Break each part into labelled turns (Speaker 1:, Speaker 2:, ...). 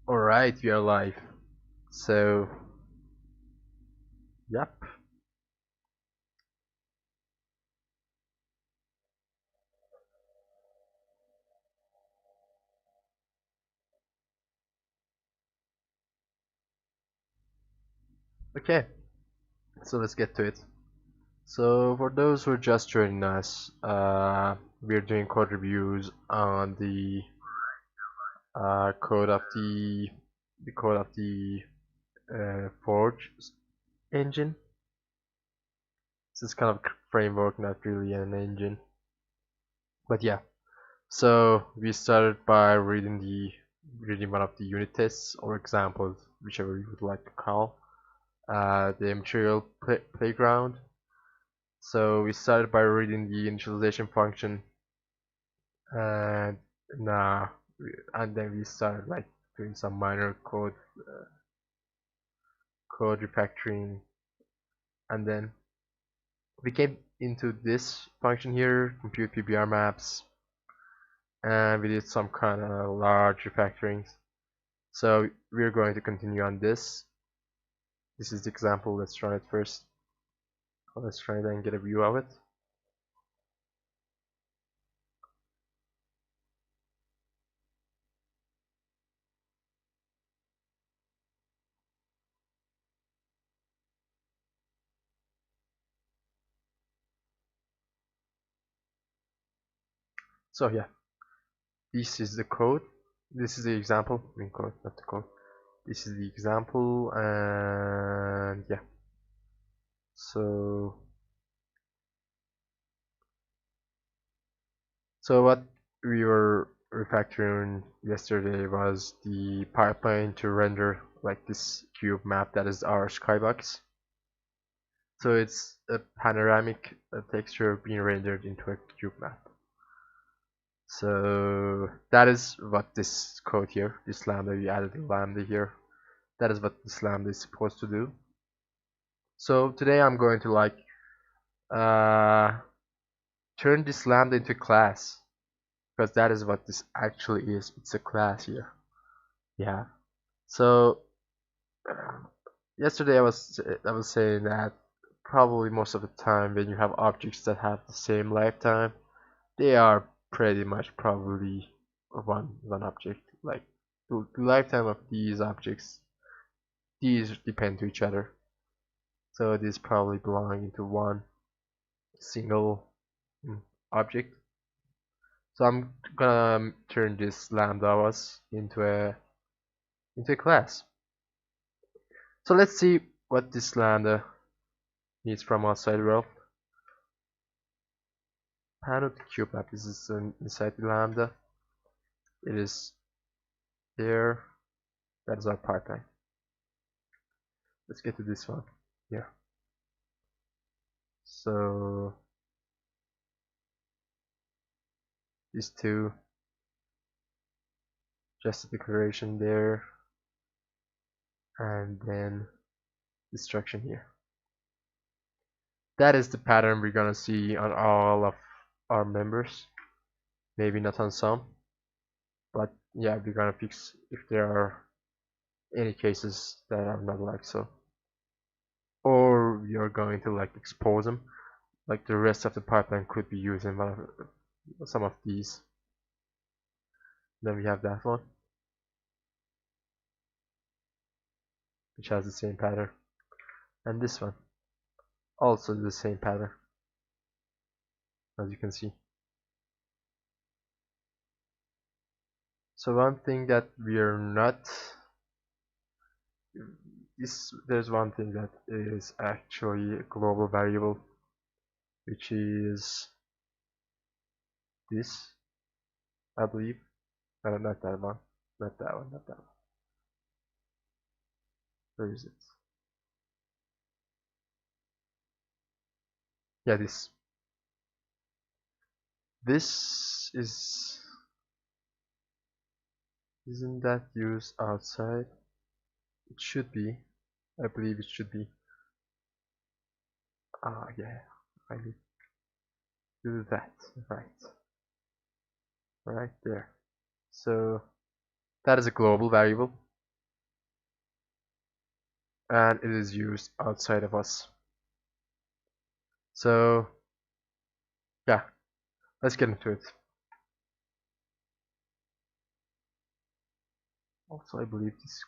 Speaker 1: Alright, we are live. So, yep. Okay, so let's get to it. So, for those who are just joining us, we're doing code reviews on code of the code of the Forge engine. This is kind of a framework, not really an engine. But yeah, so we started by reading one of the unit tests or examples, whichever you would like to call. The material playground. So we started by reading the initialization function, and nah, and then we started like doing some minor code refactoring, and then we came into this function here, compute PBR maps, and we did some kind of large refactorings. So we're going to continue on this. This is the example. Let's run it first. Let's try and get a view of it. So yeah, this is the code. This is the example. I mean code, not the code. This is the example, and yeah. So what we were refactoring yesterday was the pipeline to render like this cube map that is our skybox. So it's a panoramic texture being rendered into a cube map. So that is what this code here, this lambda, we added a lambda here. That is what this lambda is supposed to do. So today I'm going to like uh, turn this lambda into a class, because that is what this actually is. It's a class here. Yeah. So yesterday I was saying that probably most of the time when you have objects that have the same lifetime, they are pretty much probably one object. Like the lifetime of these objects, these depend to each other. So these probably belong into one single object. So I'm gonna turn this lambda was into a class. So let's see what this lambda needs from outside world. Panel to cube map. This is inside the lambda. It is there. That is our pipeline. Let's get to this one. Yeah. So these two, just a declaration there, and then destruction here. That is the pattern we're gonna see on all of our members. Maybe not on some, but yeah, we're gonna fix if there are any cases that are not like so, or we are going to like expose them. Like the rest of the pipeline could be using some of these. Then we have that one, which has the same pattern, and this one also the same pattern, as you can see. So one thing that we are not, there's one thing that is actually a global variable, which is this, I believe. Not that one, not that one, not that one. Where is it? Yeah, this. This is, isn't that used outside? It should be. I believe it should be. Ah, yeah. I need to do that. Right. Right there. So that is a global variable. and it is used outside of us. So yeah, let's get into it. Also, I believe this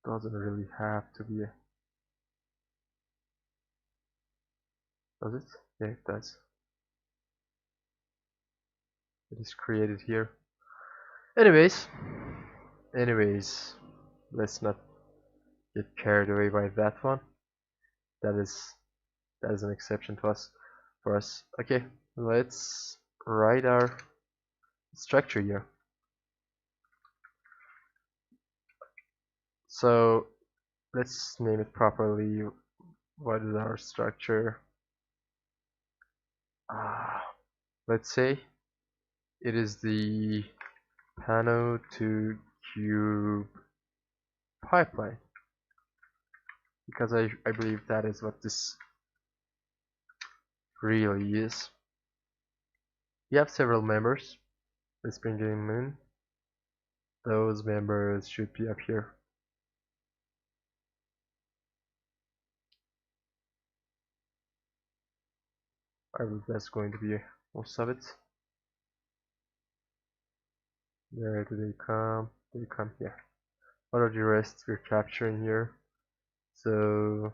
Speaker 1: doesn't really have to be a... Does it? Yeah, it does. It is created here. Anyways, let's not get carried away by that one. That is an exception to us. For us, okay. Let's write our structure here. So let's name it properly. What is our structure? Let's say it is the Pano to Cube pipeline, because I believe that is what this really is. We have several members. Let's bring them in. Those members should be up here. I believe that's going to be most of it. Where do they come? They come here. What are the rest we're capturing here? So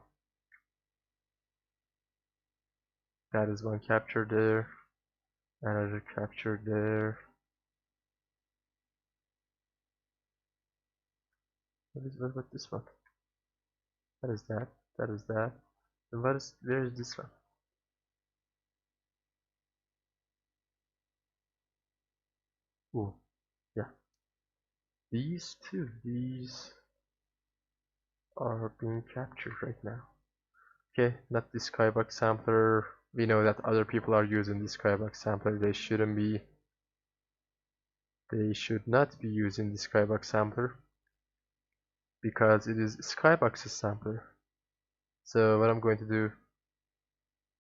Speaker 1: that is one capture there, another capture there. What this one? That is that. That is that. And where is this one? Oh, yeah. These two. These are being captured right now. Okay, not the Skybox sampler. We know that other people are using the Skybox sampler. They shouldn't be. They should not be using the Skybox sampler because it is Skybox's sampler. So what I'm going to do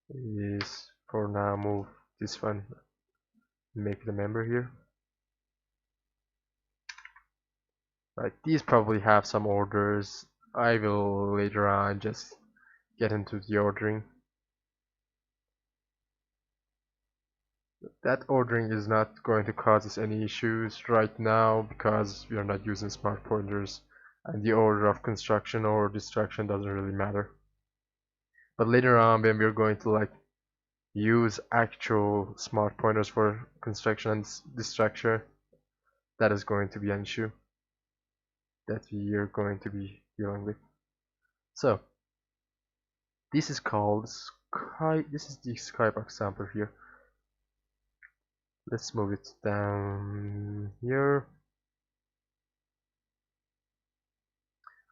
Speaker 1: is for now move this one, make it a member here. Right, these probably have some orders. I will later on just get into the ordering. That ordering is not going to cause us any issues right now because we are not using smart pointers, and the order of construction or destruction doesn't really matter. But later on, when we're going to like use actual smart pointers for construction and destruction, that is going to be an issue that we are going to be dealing with. So this is called Sky. This is the Skybox sampler here. Let's move it down here.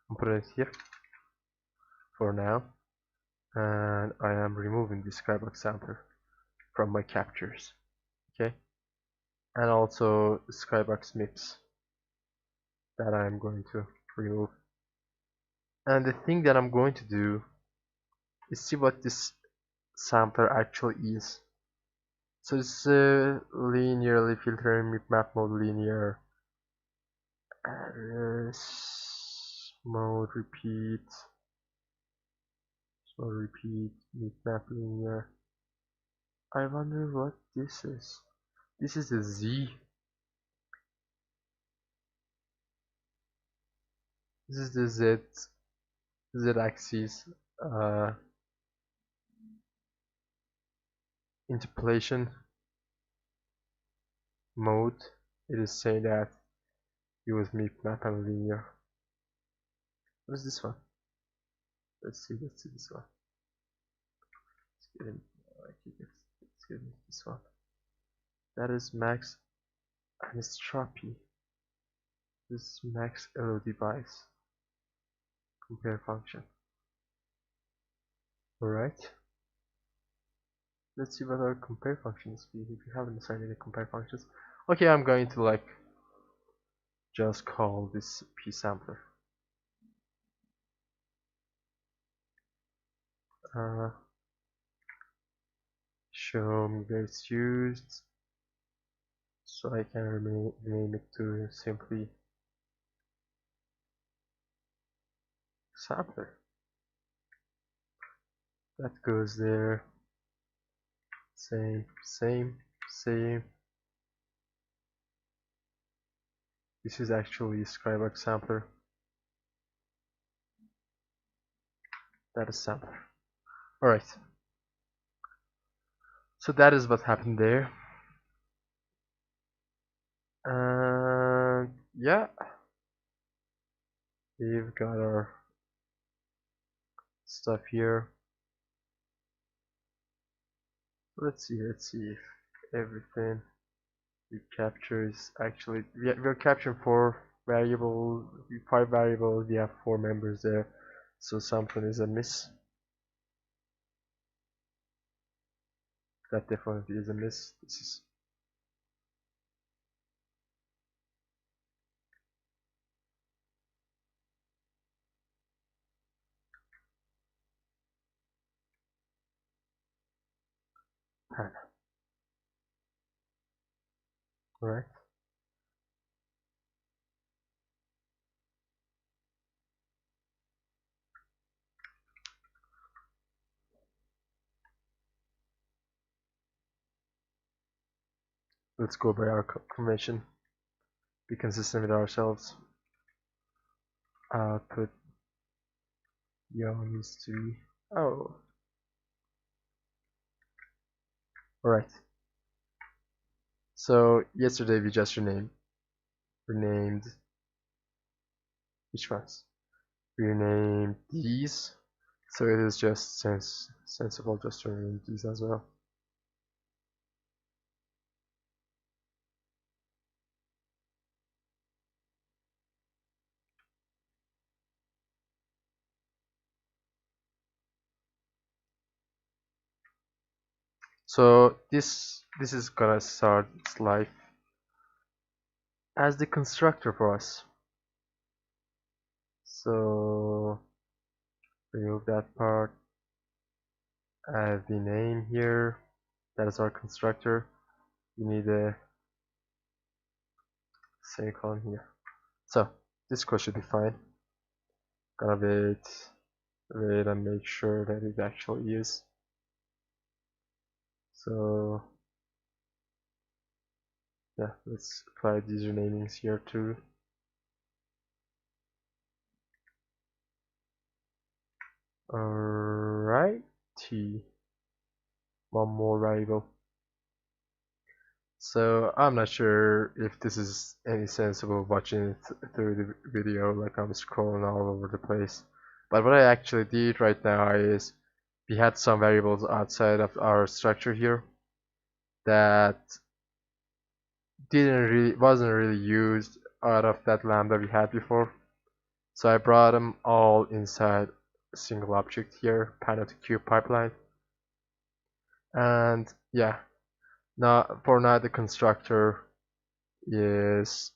Speaker 1: I'm putting it here for now, and I am removing the Skybox sampler from my captures. Okay, and also Skybox MIPS that I'm going to remove. And the thing that I'm going to do is see what this sampler actually is. So it's linearly filtering map mode linear mode repeat map linear. I wonder what this is. This is the Z. This is the Z axis interpolation mode. It is saying that use map and linear. What is this one? Let's see this one. Let's get in this one. That is max anisotropy. This is max LO device. Compare function. Alright. Let's see what our compare functions be. If you haven't assigned any compare functions. Okay, I'm going to like just call this P sampler. Show me where it's used, so I can rename it to simply sampler. That goes there. Same, same, same. This is actually Skybox sampler. That is sampler. Alright. So that is what happened there. And yeah, we've got our stuff here. Let's see if everything we capture is actually we're capturing 5 variables. We have 4 members there, so something is amiss. That definitely is amiss. This is Hannah. Alright. Let's go by our convention. Be consistent with ourselves. Output needs to be alright. So yesterday we just renamed which ones? We renamed these. So it is just sensible just to rename these as well. So this is gonna start its life as the constructor for us. So remove that part, add the name here. That is our constructor. You need a semicolon here. So this code should be fine. Gonna wait and make sure that it actually is. So yeah, let's apply these renamings here too. Alrighty, one more variable. So I'm not sure if this is any sensible watching it through the video, like I'm scrolling all over the place. But what I actually did right now is we had some variables outside of our structure here that wasn't really used out of that lambda we had before. So I brought them all inside a single object here, panel to cube pipeline. And yeah, now for now the constructor is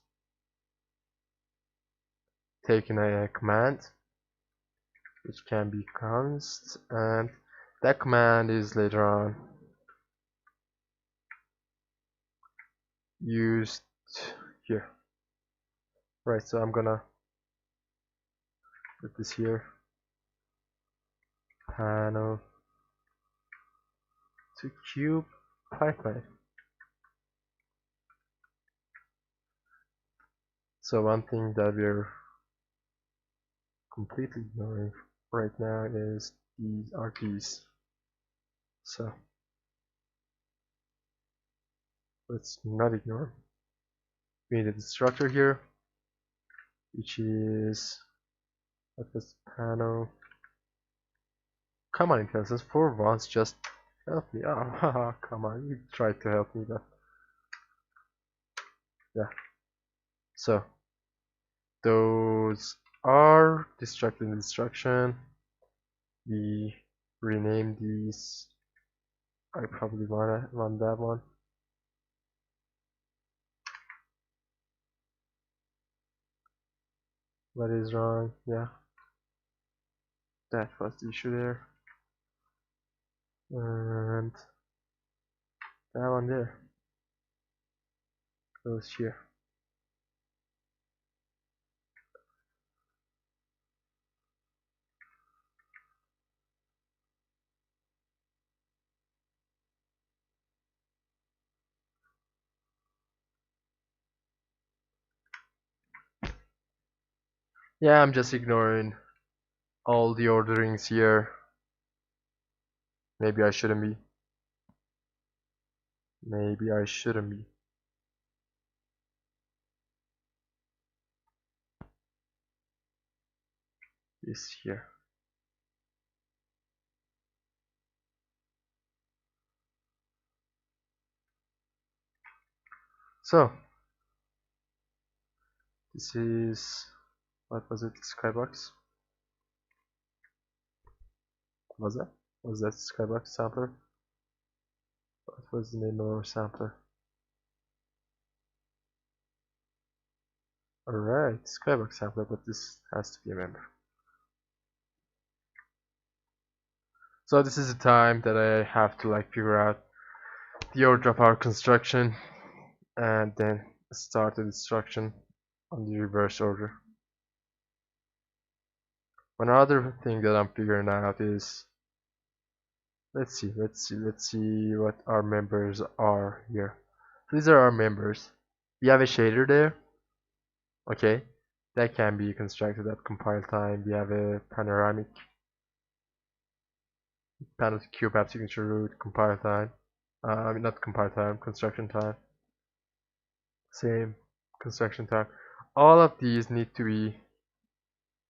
Speaker 1: taking a command which can be const, and that command is later on used here. Right, so I'm gonna put this here, panel to cube pipeline. So one thing that we're completely ignoring right now is these are keys. So let's not ignore. We need a destructor here, which is this panel. Come on, intelligence, for once, just help me. Oh, haha, come on, you tried to help me, but yeah. So those are destruct and destruction. We rename these. I probably wanna run that one. What is wrong? Yeah, that was the issue there, and that one there goes here. Yeah, I'm just ignoring all the orderings here. Maybe I shouldn't be. Maybe I shouldn't be. This here. So, this is, what was it? Skybox? Was that? Was that Skybox sampler? What was the name of our sampler? Alright, Skybox sampler, but this has to be a member. So this is the time that I have to like figure out the order of our construction and then start the destruction on the reverse order. One other thing that I'm figuring out is, let's see what our members are here. These are our members. We have a shader there. Okay, that can be constructed at compile time. We have a panoramic panel to cube app signature root compile time. I mean not compile time, construction time. Same construction time. All of these need to be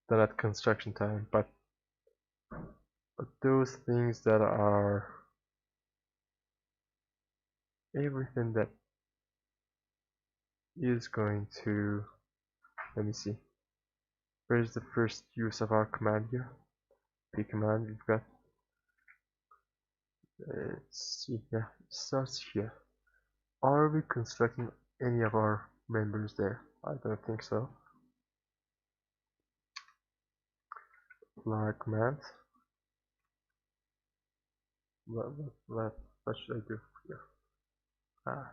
Speaker 1: done at construction time, but those things that are everything that is going to, let me see, where's the first use of our command here? P command, we've got, let's see, yeah, it starts here. Are we constructing any of our members there? I don't think so. Apply command. What should I do here? Ah,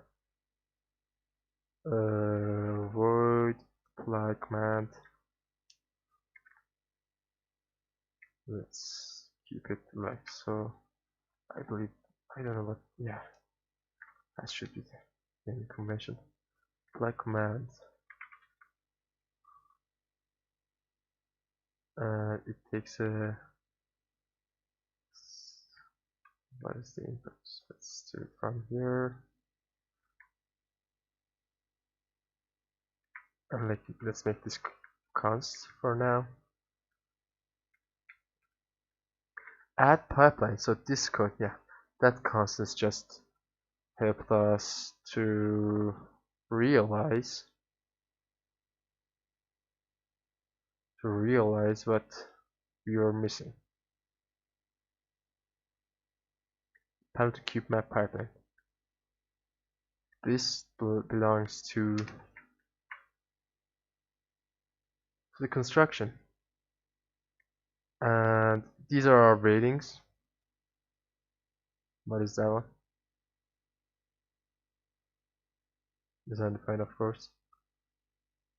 Speaker 1: void apply command. Let's keep it like so. I believe, I don't know what, yeah, that should be the naming convention. Apply command. It takes a, what is the input? Let's do it from here. And let's make this const for now. Add pipeline. So this code, yeah, that const is just helped us to realize what we were missing. Panel to cube map pipeline. This belongs to the construction, and these are our ratings. What is that one? Is undefined, of course.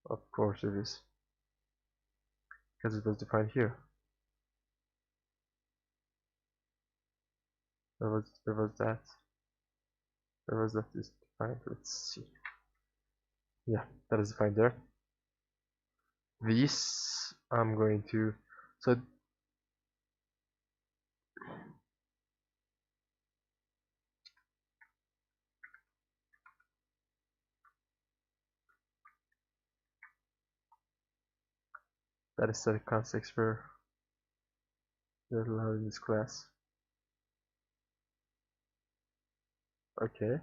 Speaker 1: Of course it is, because it was defined here. There was that. There was that is defined. Let's see. Yeah, that is defined there. This I'm going to, so that is static context for that allowed in this class. Okay,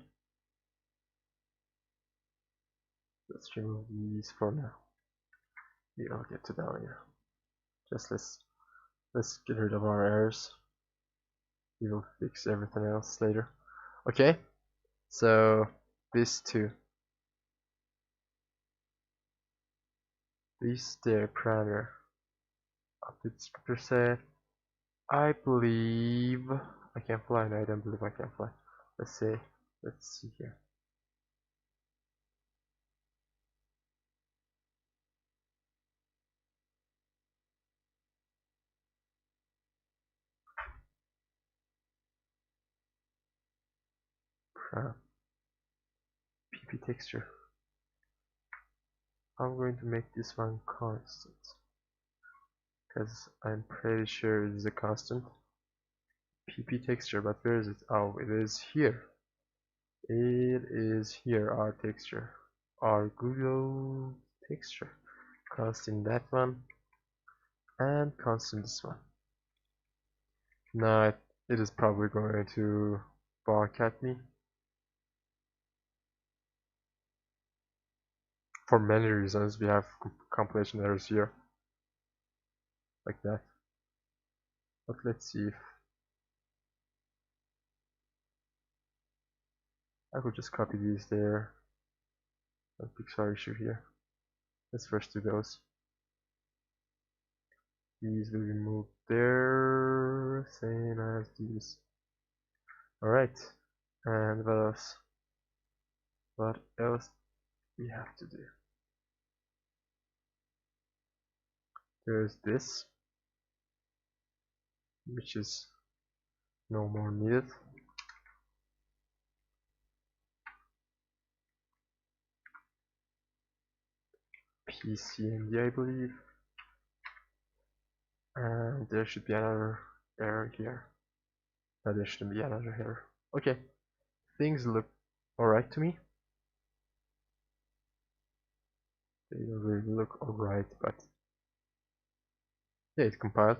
Speaker 1: let's remove these for now. I'll get to that later. Just let's get rid of our errors. We will fix everything else later. Okay, so this too. This their parameter of the descriptor set. I believe I can fly. No, I don't believe I can fly. Let's see here. PP texture. I'm going to make this one constant. because I'm pretty sure it is a constant. PP texture, but where is it? Oh, it is here. It is here, our texture. Our Google texture. Constant that one, and constant this one. Now it is probably going to bark at me. For many reasons, we have compilation errors here. Like that. But let's see if I could just copy these there. No Pixar issue here. Let's first do those. These will be moved there, same as these. Alright, and what else? What else we have to do? There's this, which is no more needed. PCMD, I believe. And there should be another error here. No, there shouldn't be another error. Okay, things look alright to me. They don't really look alright, but yeah, it compiled.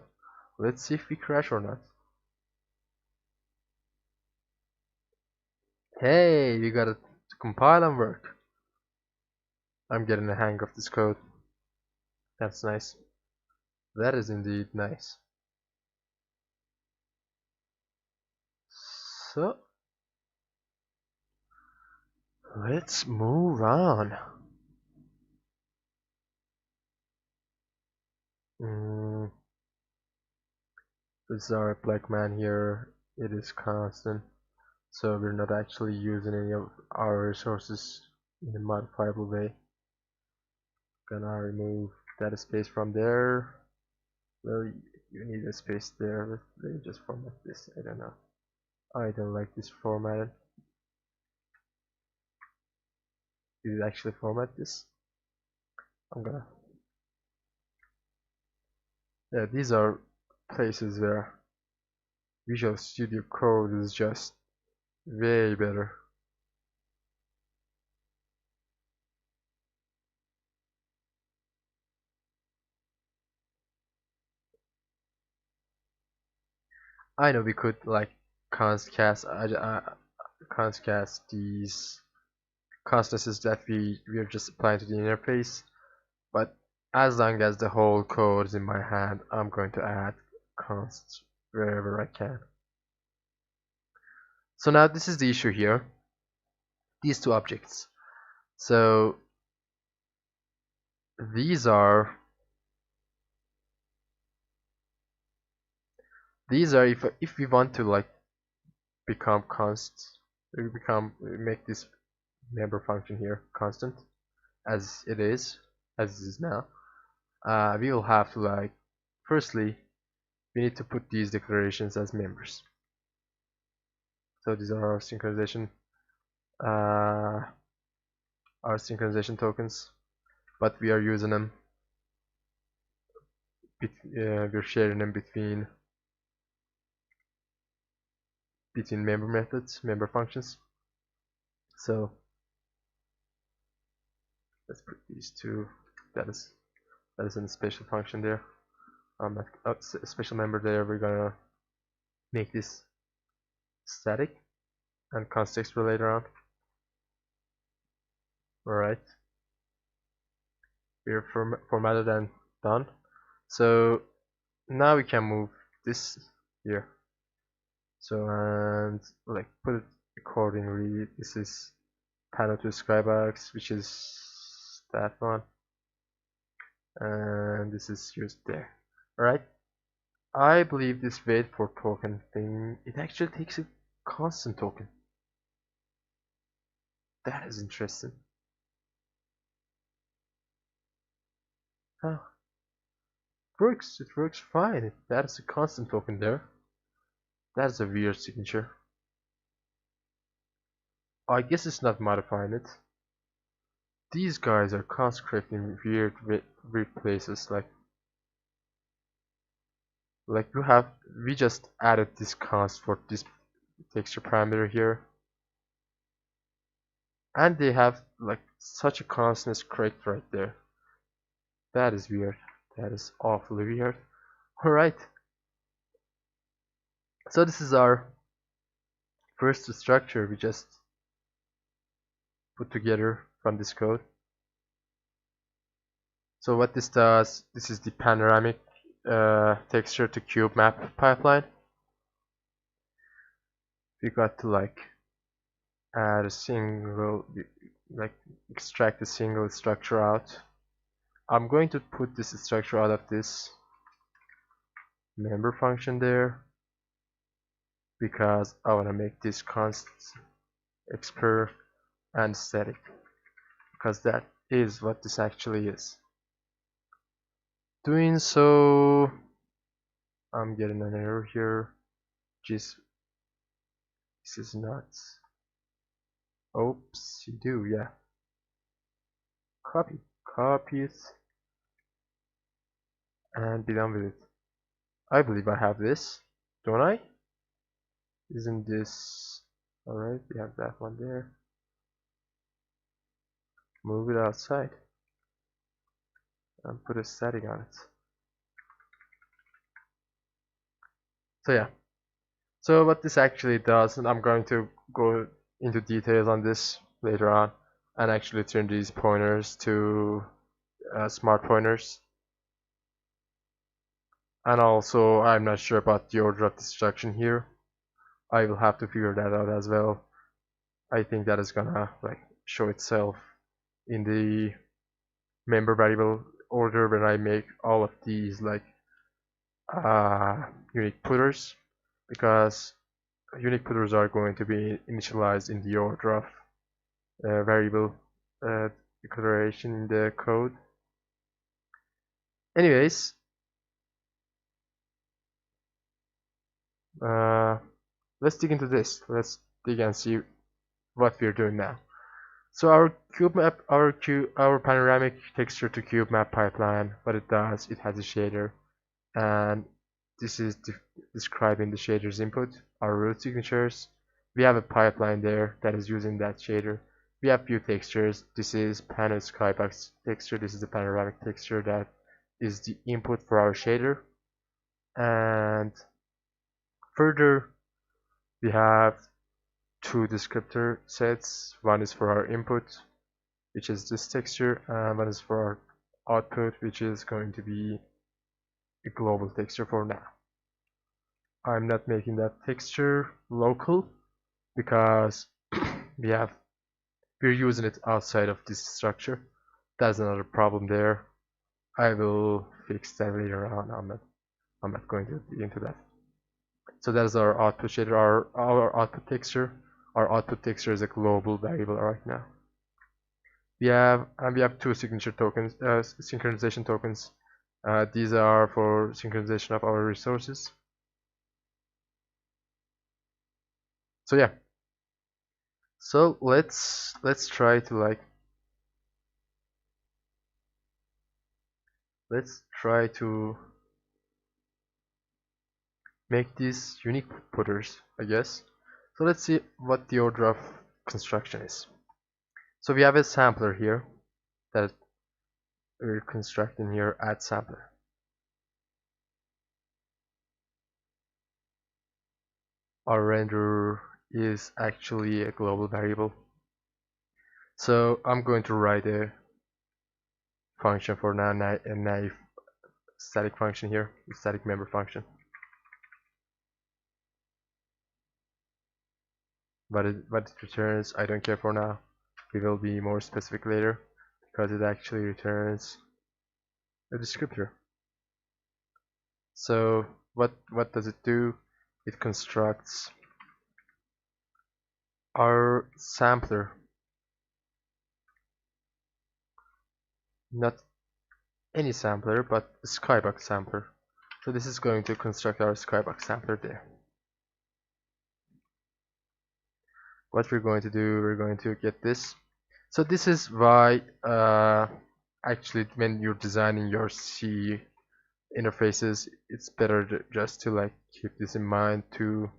Speaker 1: Let's see if we crash or not. Hey, we got it to compile and work. I'm getting the hang of this code. That's nice. That is indeed nice. So, let's move on. This is our black man here. It is constant, so we're not actually using any of our resources in a modifiable way. Gonna remove that space from there. Well, you need a space there. Let me just format this. I don't know. I don't like this formatted. Did it actually format this? I'm gonna. Yeah, these are places where Visual Studio Code is just way better. I know we could like constcast these constances that we are just applying to the interface, but as long as the whole code is in my hand, I'm going to add consts wherever I can. So now this is the issue here. These two objects. So these are if we want to like become const, make this member function here constant as it is now. We will have to like firstly we need to put these declarations as members. So these are uh, our synchronization tokens, but we are using them. We're sharing them between member methods, member functions. So let's put these two. That is in a special function there. A special member there. We're gonna make this static and contextual later on. Alright, we're formatted and done. So now we can move this here. So and like put it accordingly. This is panel to skybox, which is that one, and this is used there. Alright, I believe this wait for token thing, it actually takes a constant token. That is interesting. Huh. It works fine. That is a constant token there. That is a weird signature. I guess it's not modifying it. These guys are conscript in weird places, like like we just added this const for this texture parameter here, and they have like such a constant correct right there. That is weird. That is awfully weird. Alright, so this is our first structure we just put together from this code. So what this does, this is the panoramic texture to cube map pipeline. We got to like add a single, like extract a single structure out. I'm going to put this structure out of this member function there because I want to make this const expr and static, because that is what this actually is. Doing so, I'm getting an error here. Jeez, this is nuts. Oops, you do, yeah. Copy it, and be done with it. I believe I have this, don't I? Isn't this alright? We have that one there. Move it outside and put a static on it. So yeah. So what this actually does, and I'm going to go into details on this later on, and actually turn these pointers to smart pointers. And also, I'm not sure about the order of destruction here. I will have to figure that out as well. I think that is gonna like show itself in the member variable order when I make all of these like unique putters, because unique putters are going to be initialized in the order of variable declaration in the code. Anyways, let's dig into this. Let's dig and see what we're doing now. So our cube map, our panoramic texture to cube map pipeline, what it does, it has a shader, and this is describing the shader's input, our root signatures. We have a pipeline there that is using that shader. We have few textures. This is panel skybox texture. This is the panoramic texture that is the input for our shader. And further, we have two descriptor sets. One is for our input, which is this texture, and one is for our output, which is going to be a global texture for now. I'm not making that texture local because we're using it outside of this structure. That's another problem there. I will fix that later on. I'm not going to dig into that. So that is our output shader, our output texture. Our output texture is a global variable right now. We have two signature tokens, synchronization tokens. These are for synchronization of our resources. So yeah. So let's try to like make these unique putters, I guess. So let's see what the order of construction is. So we have a sampler here that we're constructing here, add sampler. Our renderer is actually a global variable. So I'm going to write a function for now, a naive static function here, a static member function. What it returns, I don't care for now. We will be more specific later because it actually returns a descriptor. So what does it do? It constructs our sampler, not any sampler, but a skybox sampler. So this is going to construct our skybox sampler there. What we're going to do, we're going to get this. So this is why actually when you're designing your C interfaces, it's better just to like keep this in mind to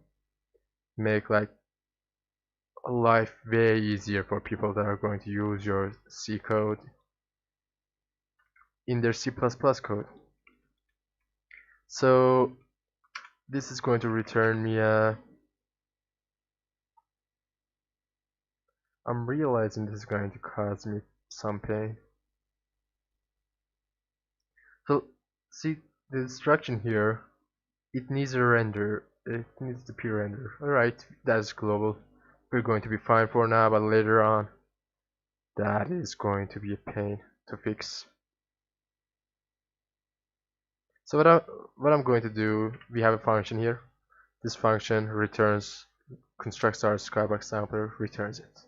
Speaker 1: make like life way easier for people that are going to use your C code in their C++ code. So this is going to return me a... I'm realizing this is going to cause me some pain. So see the instruction here, it needs a render, it needs the p-render. Alright, that's global. We're going to be fine for now, but later on that is going to be a pain to fix. So what I'm going to do, we have a function here. This function returns, constructs our skybox sampler, returns it.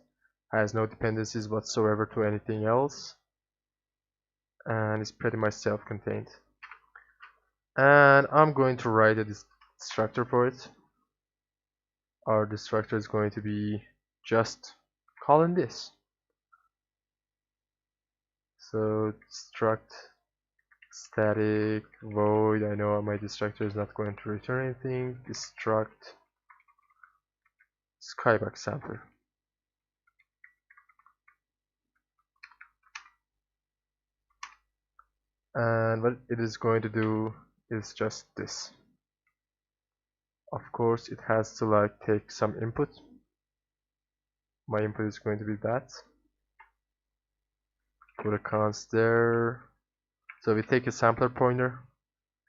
Speaker 1: Has no dependencies whatsoever to anything else, and it's pretty much self-contained. And I'm going to write a destructor for it. Our destructor is going to be just calling this. So struct static void. I know my destructor is not going to return anything. Destruct skybox sampler. And what it is going to do is just this. Of course, it has to like take some input. My input is going to be that. Put a const there. So we take a sampler pointer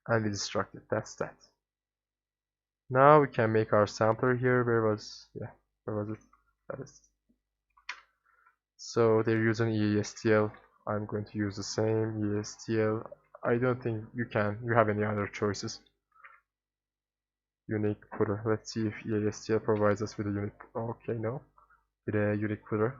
Speaker 1: and we destruct it. That's that. Now we can make our sampler here. Where was it? That is. So they're using EASTL. I'm going to use the same EASTL. I don't think you have any other choices. Unique footer. Let's see if EASTL provides us with a unique. Okay, no, with a unique footer.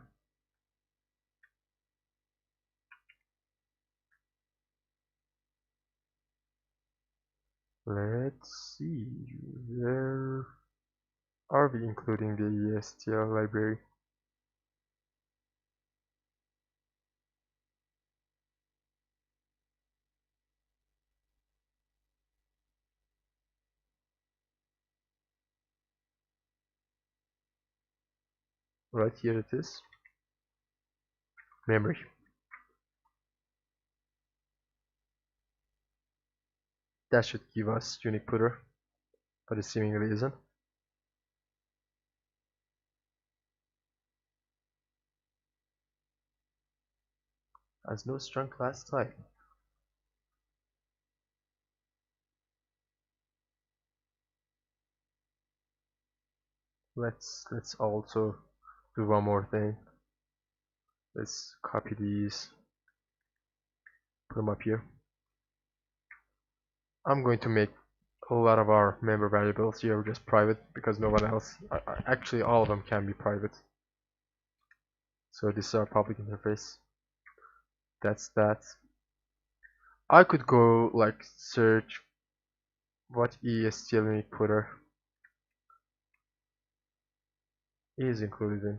Speaker 1: Let's see, where are we including the EASTL library? Right here it is. Memory. That should give us unique footer, but it seemingly isn't. Has no strong class type. Let's also do one more thing. Let's copy these, put them up here. I'm going to make a lot of our member variables here just private because no one else, actually all of them can be private. So this is our public interface. That's that. I could go like search what EASTL unique footer is included in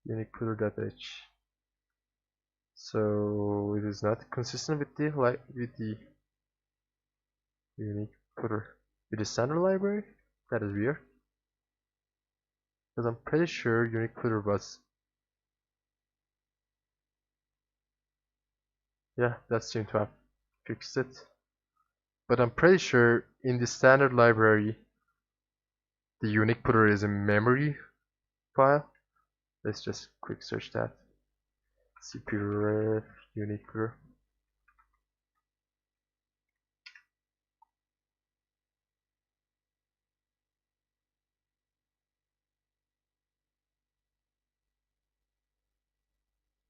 Speaker 1: unique footer.h. So it is not consistent with the unique footer with the standard library. That is weird. Because I'm pretty sure unique footer was, yeah, that seemed to have fixed it. But I'm pretty sure in the standard library the unique footer is a memory file. Let's just quick search that. cpref unique footer.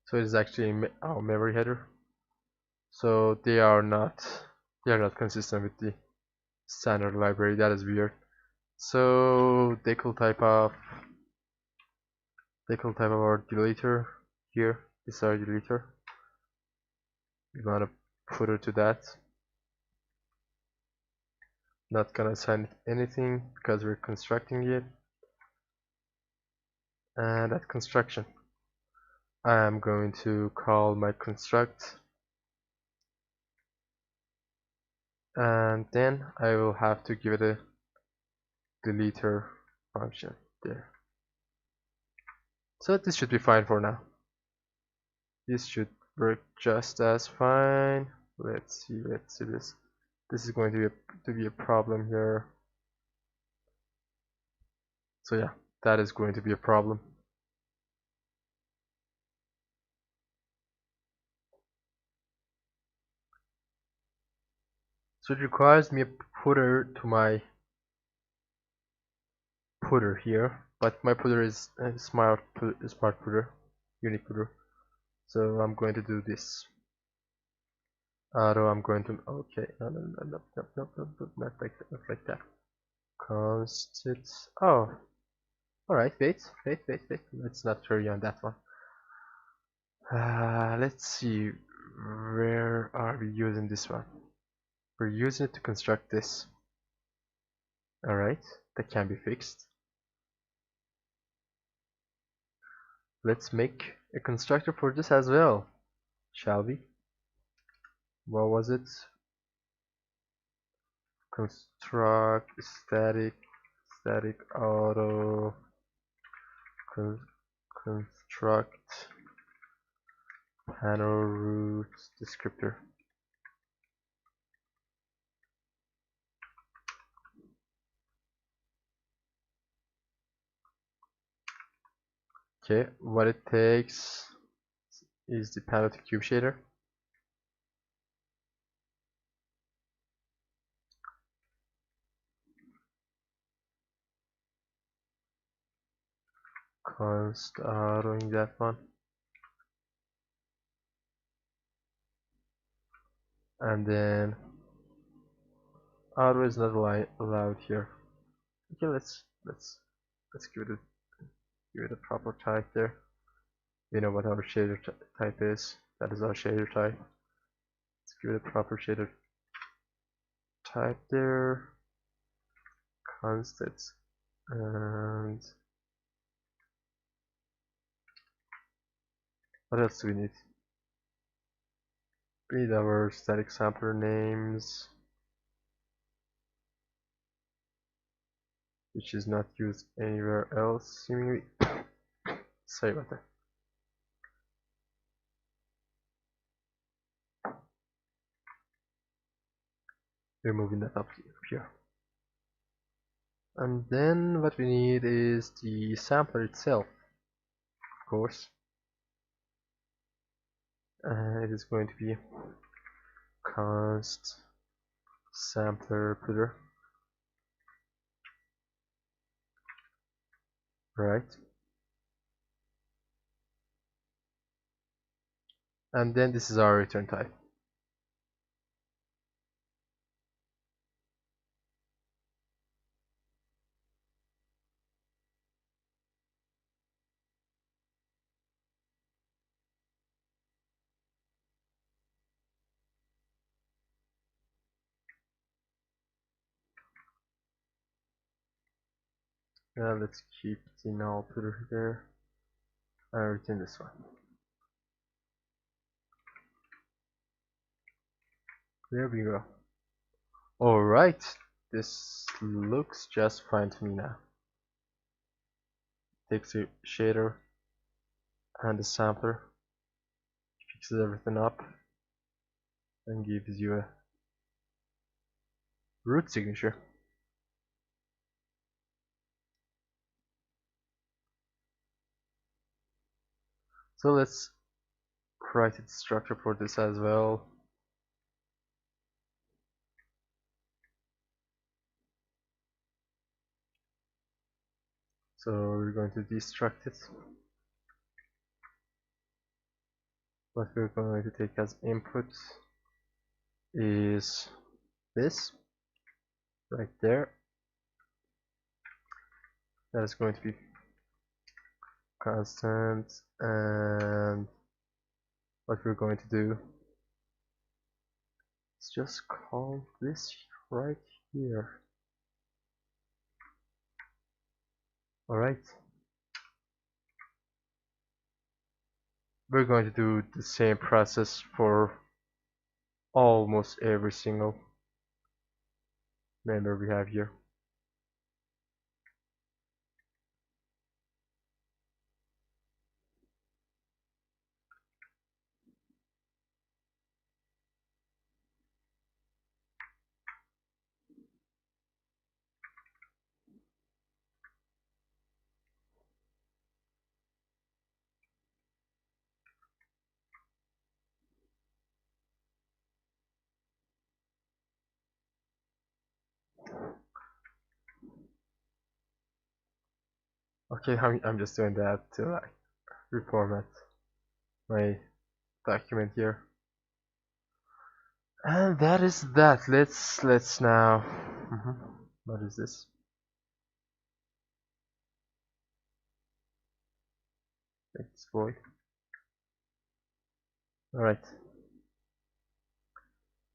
Speaker 1: So it is actually our memory header. So they are not consistent with the standard library. That is weird. So decal type of our deleter here is our deleter. We want to put it to that. Not gonna assign anything because we're constructing it. And at construction, I am going to call my construct and then I will have to give it a deleter function there. So this should be fine for now. This should work just as fine. Let's see this. This is going to be a problem here. So yeah, that is going to be a problem. So it requires me a footer to my footer here, but my footer is a smart footer, unique footer. So I'm going to do this. Auto, I'm going to, okay, no, not like that, not like that. Constant, oh, alright, wait, let's not hurry on that one. Let's see, where are we using this one? We're using it to construct this. Alright, that can be fixed. Let's make a constructor for this as well, shall we? What was it? Construct static auto construct panel root descriptor. Okay, what it takes is the panel to cube shader. Const autoing that one. And then auto is not allowed here. Okay, let's give it a proper type there. We know what our shader type is. That is our shader type. Let's give it a proper shader type there. Constant. And what else do we need? We need our static sampler names, which is not used anywhere else seemingly. Sorry about that. We're moving that up here. And then what we need is the sampler itself, of course. It is going to be const sampler footer. Right. And then this is our return type. Let's keep the null footer there and return this one. There we go. Alright, this looks just fine to me now. Takes a shader and a sampler, fixes everything up, and gives you a root signature. So let's write its structure for this as well. So we're going to destruct it. What we're going to take as input is this right there. That is going to be constant, and what we're going to do is just call this right here. Alright. We're going to do the same process for almost every single member we have here. Okay, I'm just doing that to like reformat my document here. And that is that. Let's now. What is this? It's void. All right.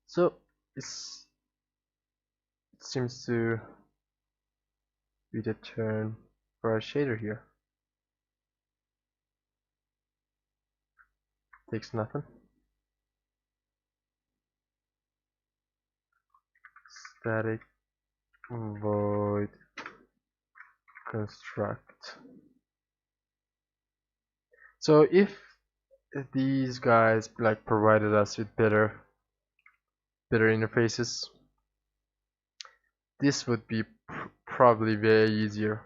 Speaker 1: So it's it seems to be the turn for our shader here. Takes nothing. Static void construct. So if these guys like provided us with better interfaces, this would be probably way easier.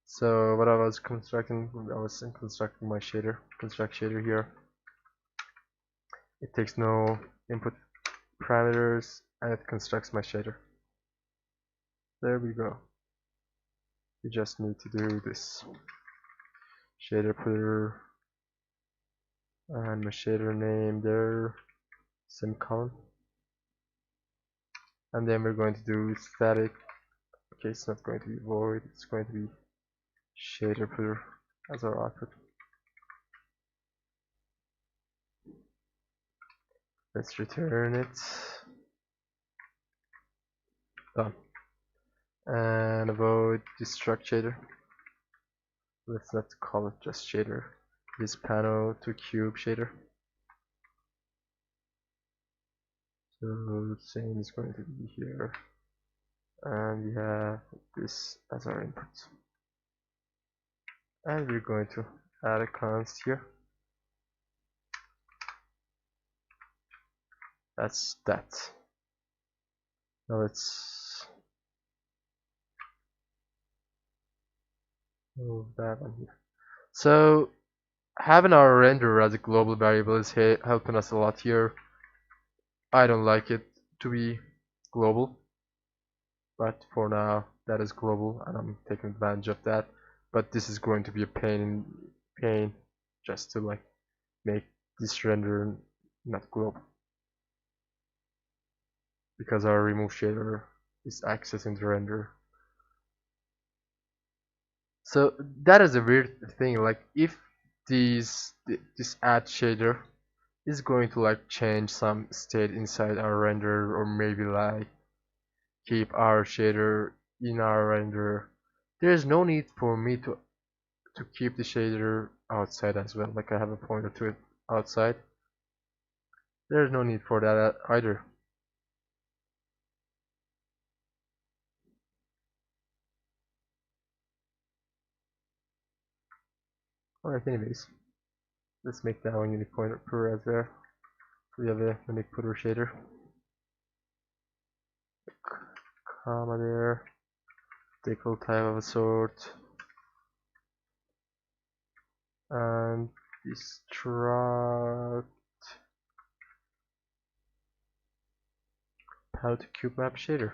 Speaker 1: So what I was constructing my shader, construct shader here. It takes no input parameters and it constructs my shader. There we go. You just need to do this. Shader putter and my shader name there, semicolon. And then we're going to do static. Okay, it's not going to be void, it's going to be shader putter as our output. Let's return it. Done. And avoid destruct shader. Let's not call it just shader. This panel to cube shader. So the same is going to be here. And we have this as our input. And we're going to add a const here. That's that. Now let's move that one here. So having our render as a global variable is helping us a lot here. I don't like it to be global, but for now that is global and I'm taking advantage of that. But this is going to be a pain just to like make this render not global, because our remove shader is accessing the render. So that is a weird thing, like if this add shader is going to like change some state inside our render, or maybe like keep our shader in our render, there's no need for me to keep the shader outside as well. Like I have a pointer to it outside. There's no need for that either. Alright, anyways, let's make that one unique pointer as there. We have a unique putter shader. Comma there. Decal type of a sort. And destruct how to cube map shader.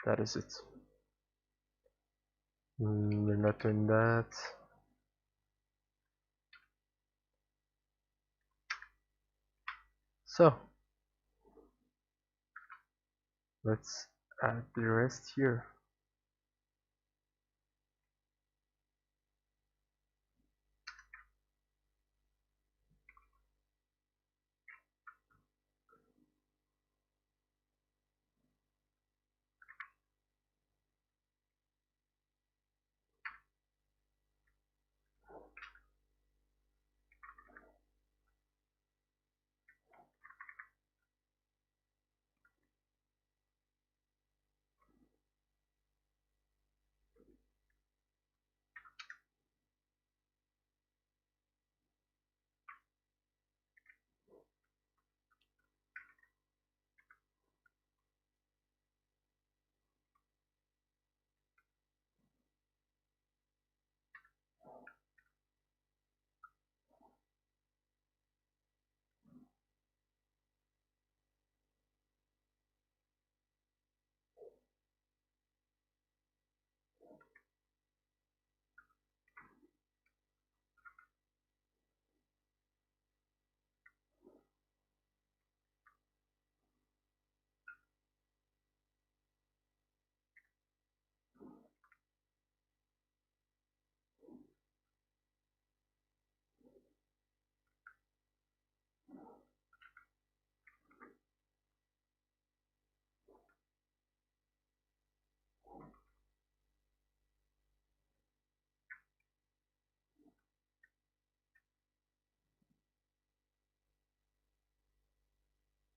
Speaker 1: That is it. We're not doing that. So let's add the rest here.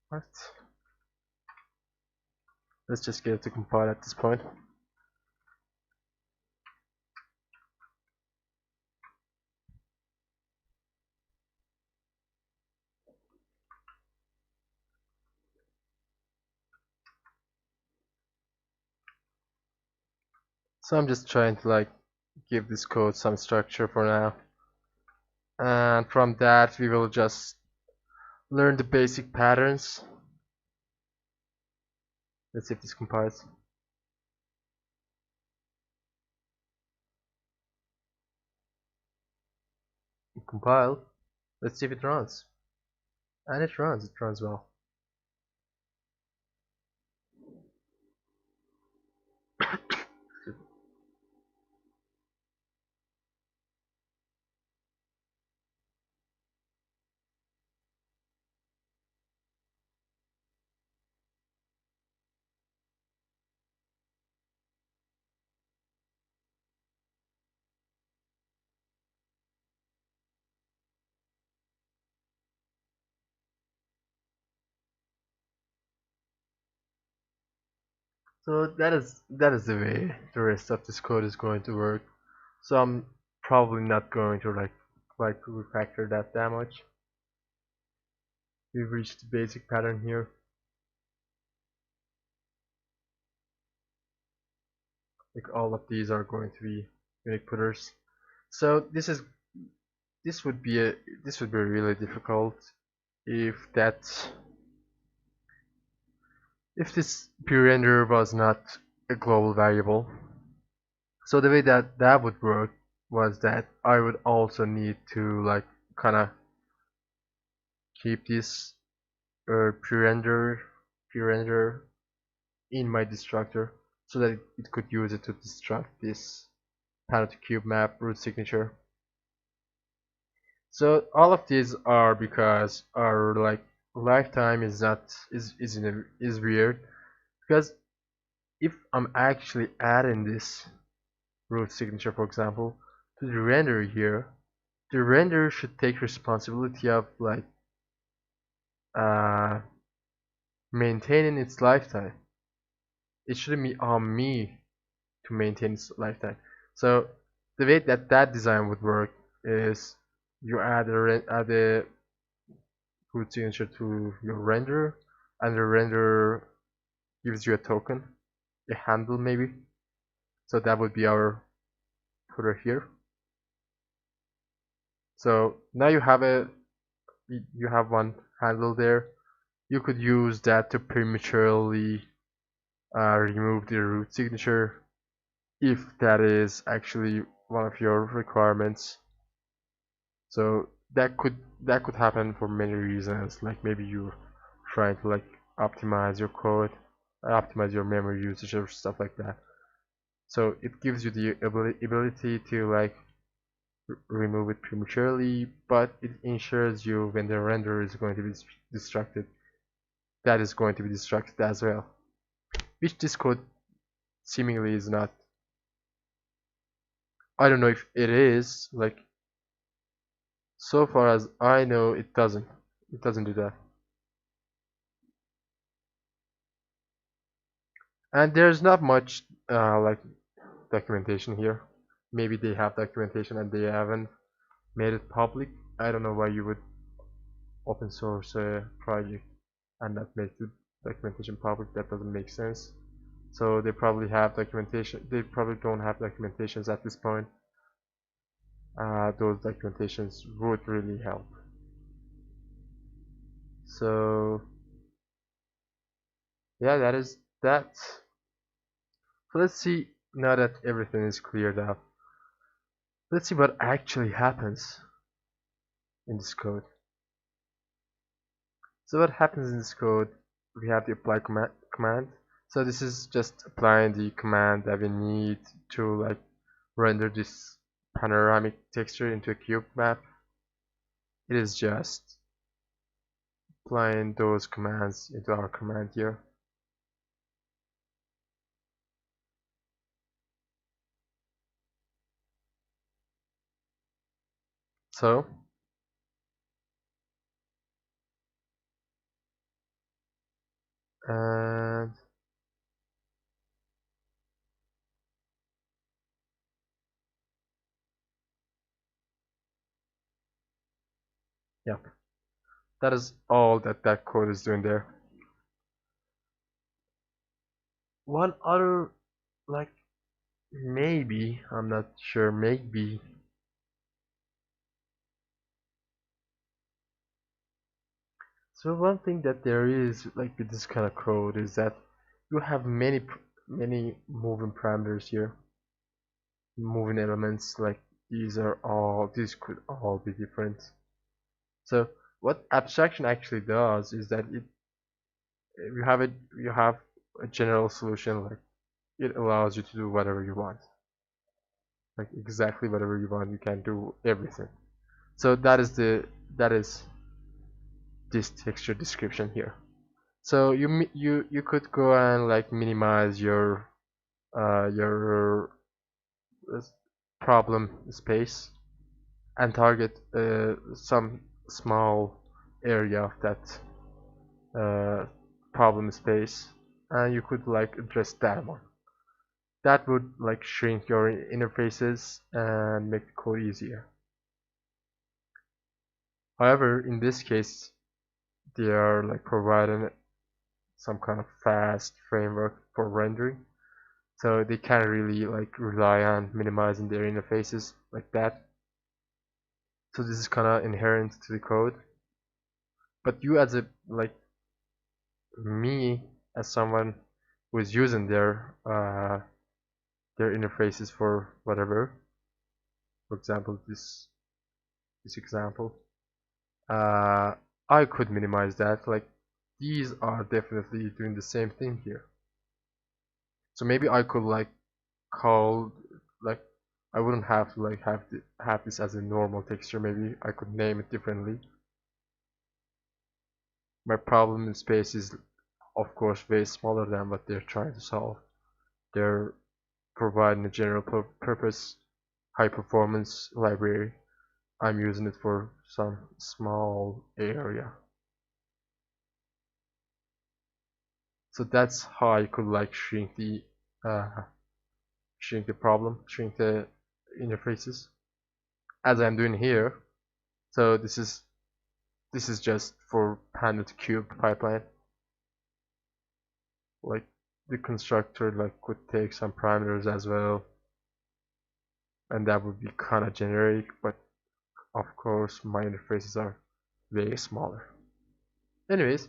Speaker 1: What? Let's just get it to compile at this point. So I'm just trying to like give this code some structure for now. And from that we will just learn the basic patterns. Let's see if this compiles. Compile. Let's see if it runs. And it runs well. So that is the way the rest of this code is going to work. So I'm probably not going to like refactor that much. We've reached the basic pattern here. Like all of these are going to be unique putters. So this would be really difficult if this pre-render was not a global variable. So the way that would work was that I would also need to like kind of keep this pre-render in my destructor so that it could use it to destruct this panel to cube map root signature. So all of these are because our like lifetime is not is weird, because if I'm actually adding this root signature, for example, to the render here, the render should take responsibility of like uh, maintaining its lifetime. It shouldn't be on me to maintain its lifetime. So the way that design would work is you add a root signature to your render, and the render gives you a token, a handle maybe. So that would be our footer here. So now you have one handle there. You could use that to prematurely remove the root signature if that is actually one of your requirements. So that could happen for many reasons. Like maybe you're trying to like optimize your code, optimize your memory usage or stuff like that. So it gives you the ability to like remove it prematurely, but it ensures you when the render is going to be destructed, that is going to be destructed as well, which this code seemingly is not. I don't know if it is, like, so far as I know it doesn't do that. And there's not much like documentation here. Maybe they have documentation and they haven't made it public. I don't know why you would open source a project and not make the documentation public. That doesn't make sense. So they probably have documentation. They probably don't have documentations at this point. Those documentations would really help. So yeah, that is that. So let's see, now that everything is cleared up, let's see what actually happens in this code. So what happens in this code, we have the apply command. So this is just applying the command that we need to like render this panoramic texture into a cube map. It is just applying those commands into our command here. So And yeah, that is all that that code is doing there. One other, like, maybe, I'm not sure, maybe. So one thing that there is, like, with this kind of code is that you have many moving parameters here, moving elements. Like, these could all be different. So what abstraction actually does is that you have a general solution. Like, it allows you to do whatever you want, like exactly whatever you want. You can do everything. So that is this texture description here. So you could go and like minimize your uh, problem space and target some small area of that uh, problem space, and you could like address that one. That would like shrink your interfaces and make the code easier. However, in this case, they are like providing some kind of fast framework for rendering, so they can't really like rely on minimizing their interfaces like that. So this is kind of inherent to the code. But you as a like me as someone who is using their interfaces for whatever, for example this example, uh, I could minimize that. Like, these are definitely doing the same thing here. So maybe I could like call, like, I wouldn't have to like have this as a normal texture. Maybe I could name it differently. My problem in space is of course way smaller than what they're trying to solve. They're providing a general purpose high performance library. I'm using it for some small area. So that's how I could like uh, shrink the problem, shrink the interfaces, as I'm doing here. So this is just for panel to cube pipeline. Like, the constructor like could take some parameters as well, and that would be kind of generic. But of course, my interfaces are way smaller. Anyways,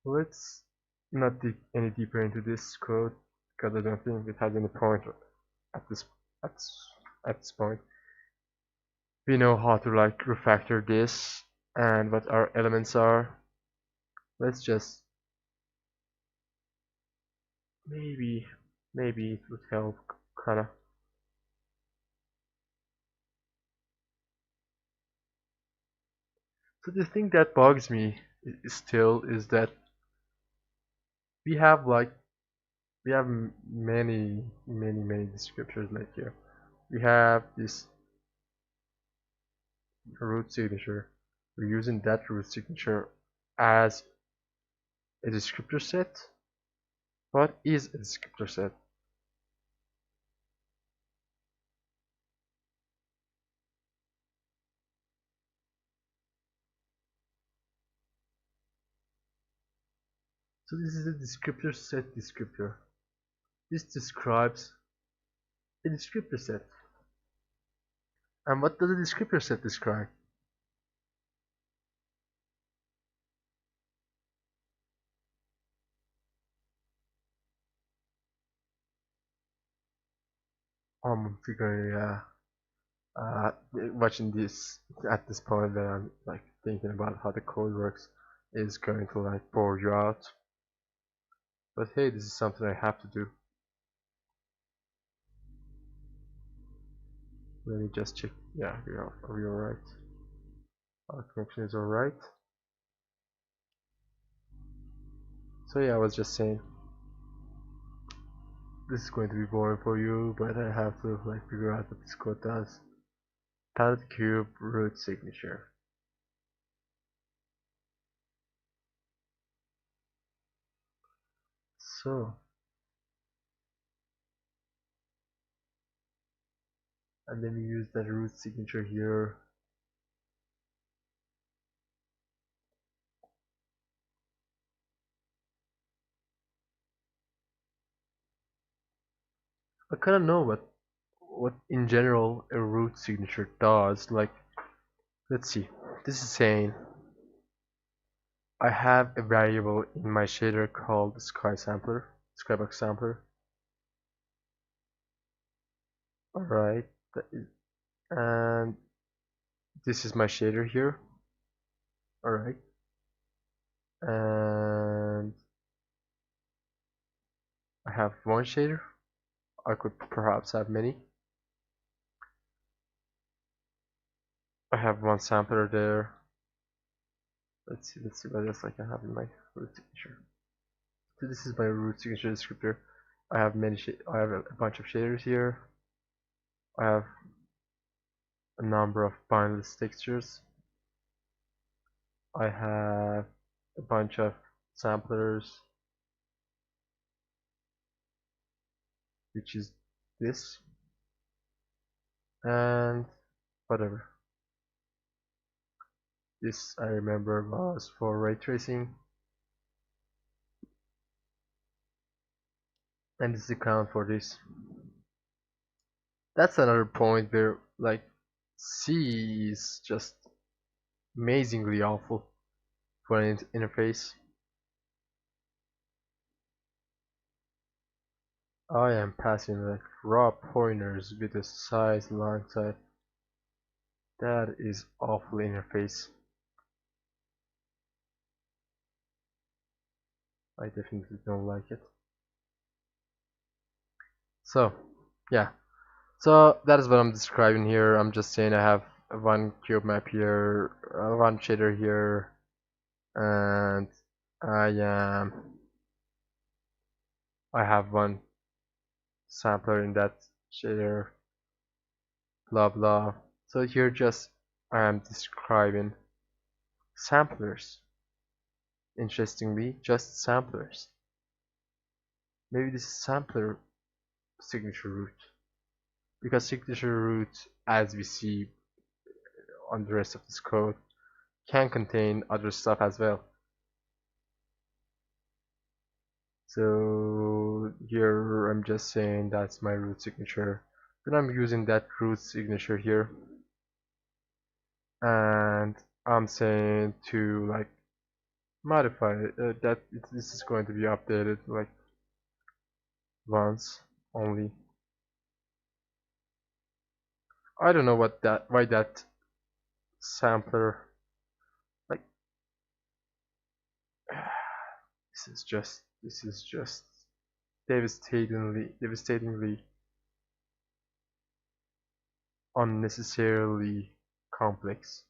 Speaker 1: let's not dig any deeper into this code because I don't think it has any point at this at, at this point. We know how to like refactor this and what our elements are. Let's just maybe maybe it would help kinda. So the thing that bugs me still is that we have like we have many descriptors like here. We have this root signature. We're using that root signature as a descriptor set. What is a descriptor set? So this is a descriptor set descriptor. This describes a descriptor set. And what does a descriptor set describe? I'm figuring, watching this at this point that I'm like thinking about how the code works is going to like bore you out. But hey, this is something I have to do. Let me just check. Yeah, we are alright. Our connection is alright. So yeah, I was just saying, this is going to be boring for you, but I have to like figure out what this code does. Palette cube root signature. So, and then we use that root signature here. I kind of know what in general a root signature does. Like, let's see. This is saying I have a variable in my shader called skybox sampler. Alright, and this is my shader here. Alright, and I have one shader. I could perhaps have many. I have one sampler there. Let's see what else I can have in my root signature. So this is my root signature descriptor. I have I have a bunch of shaders here. I have a number of bindless textures. I have a bunch of samplers, which is this, and whatever. This I remember was for ray tracing, and this is the count for this. That's another point where like C is just amazingly awful for an interface. I am passing like raw pointers with a size alongside. That is awful interface. I definitely don't like it. So, yeah. So that is what I'm describing here. I'm just saying I have one cube map here, one shader here, and I have one sampler in that shader, blah blah. So here just I am describing samplers. Interestingly, just samplers. Maybe this is sampler signature root, because signature root, as we see on the rest of this code, can contain other stuff as well. So here I'm just saying that's my root signature. Then I'm using that root signature here, and I'm saying to like modify it, this is going to be updated like once only. I don't know why that sampler, like, this is just devastatingly unnecessarily complex.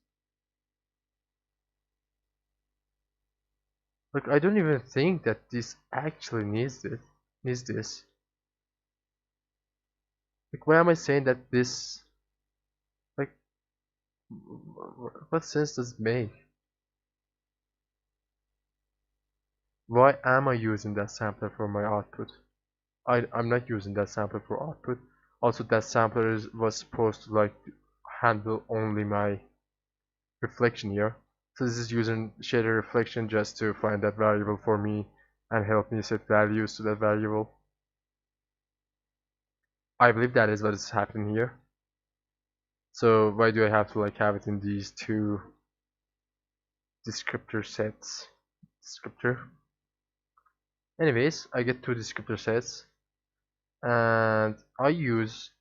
Speaker 1: Like, I don't even think that this actually needs this. Like, why am I saying that this, like, what sense does it make? Why am I using that sampler for my output? I'm not using that sampler for output. Also, that sampler was supposed to like handle only my reflection here. So this is using shader reflection just to find that variable for me and help me set values to that variable. I believe that is what is happening here. So why do I have to like have it in these two descriptor sets? Descriptor. Anyways, I get two descriptor sets, and I use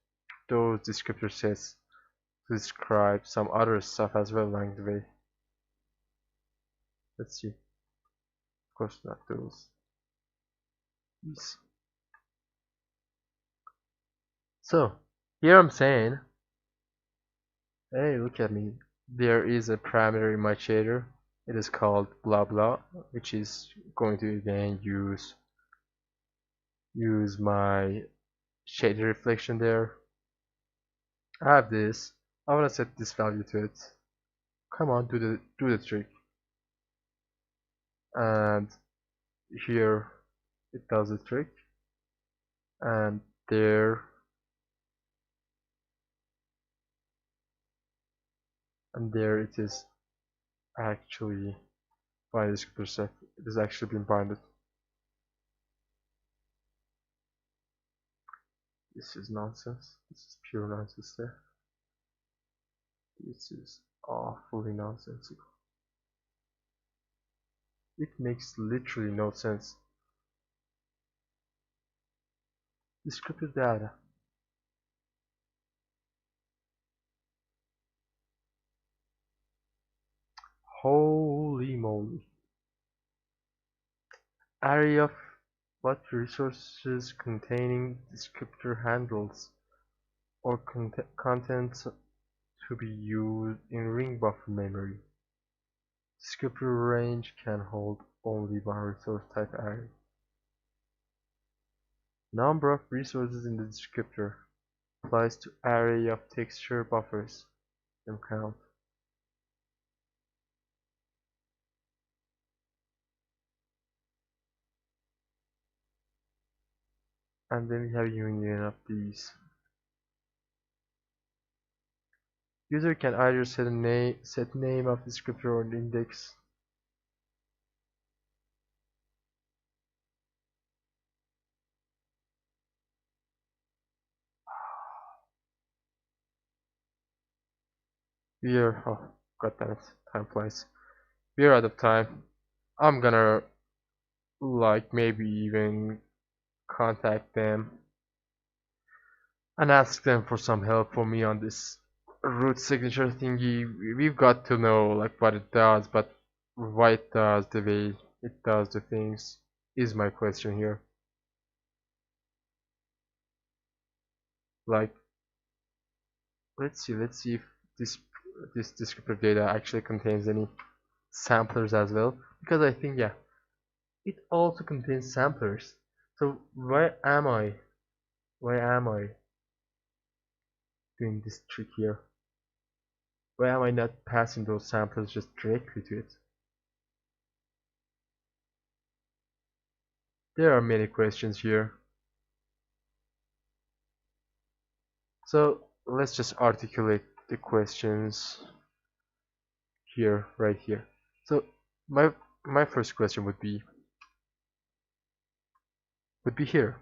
Speaker 1: those descriptor sets to describe some other stuff as well along the way. Let's see. Of course not those. These. So here I'm saying, hey, look at me. There is a parameter in my shader. It is called blah blah, which is going to again use my shader reflection there. I have this. I want to set this value to it. Come on, do the trick. And here it does the trick. And there it is actually by the descriptor set. It has actually been binded. This is nonsense. This is pure nonsense there. This is awfully nonsensical. It makes literally no sense. Descriptor data. Holy moly. Array of what resources containing descriptor handles or contents to be used in ring buffer memory. Descriptor range can hold only one resource type array. Number of resources in the descriptor applies to array of texture buffers and count. And then we have union of these. User can either set name of descriptor or an index. Oh god damn it, time flies. We're out of time. I'm gonna like maybe even contact them and ask them for some help for me on this root signature thingy. We've got to know like what it does, but why it does the way it does the things is my question here. Like, let's see if this descriptive data actually contains any samplers as well, because I think yeah, it also contains samplers. So why am I doing this trick here? Why am I not passing those samplers just directly to it? There are many questions here. So let's just articulate the questions here, right here. So my first question would be here.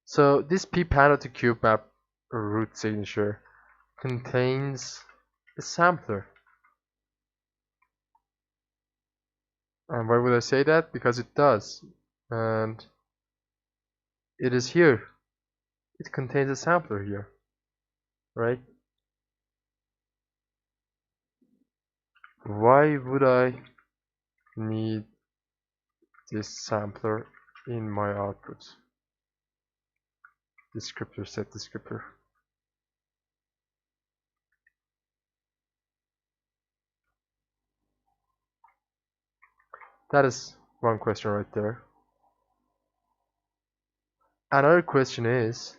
Speaker 1: So this p-panel to cube map root signature contains a sampler. And why would I say that? Because it does. And it is here. It contains a sampler here. Right? Why would I need this sampler in my output? Descriptor set descriptor. That is one question right there. Another question is,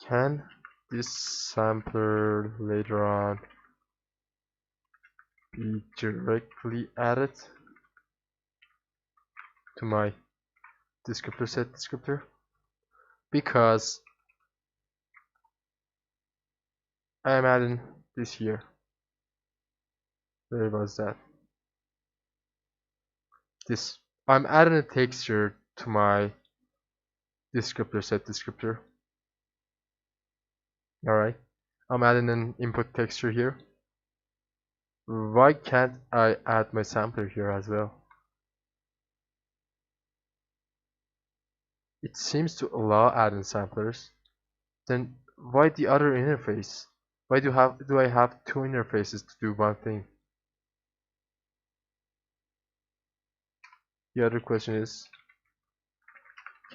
Speaker 1: can this sampler later on be directly added to my descriptor set descriptor? Because I am adding this here. Where was that? This. I'm adding a texture to my descriptor set descriptor. Alright. I'm adding an input texture here. Why can't I add my sampler here as well? It seems to allow adding samplers. Then why the other interface? Why do I have two interfaces to do one thing? The other question is,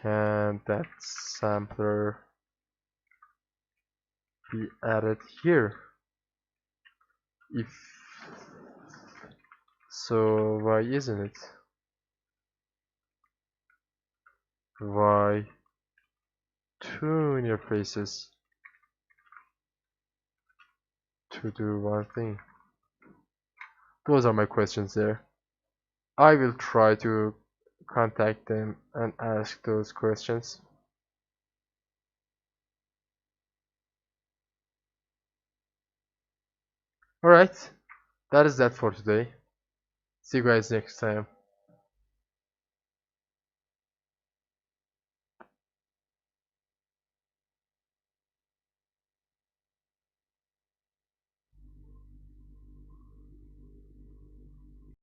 Speaker 1: can that sampler be added here? If so, why isn't it? Why two interfaces? to do one thing. Those are my questions there. I will try to contact them and ask those questions. Alright, that is that for today. See you guys next time.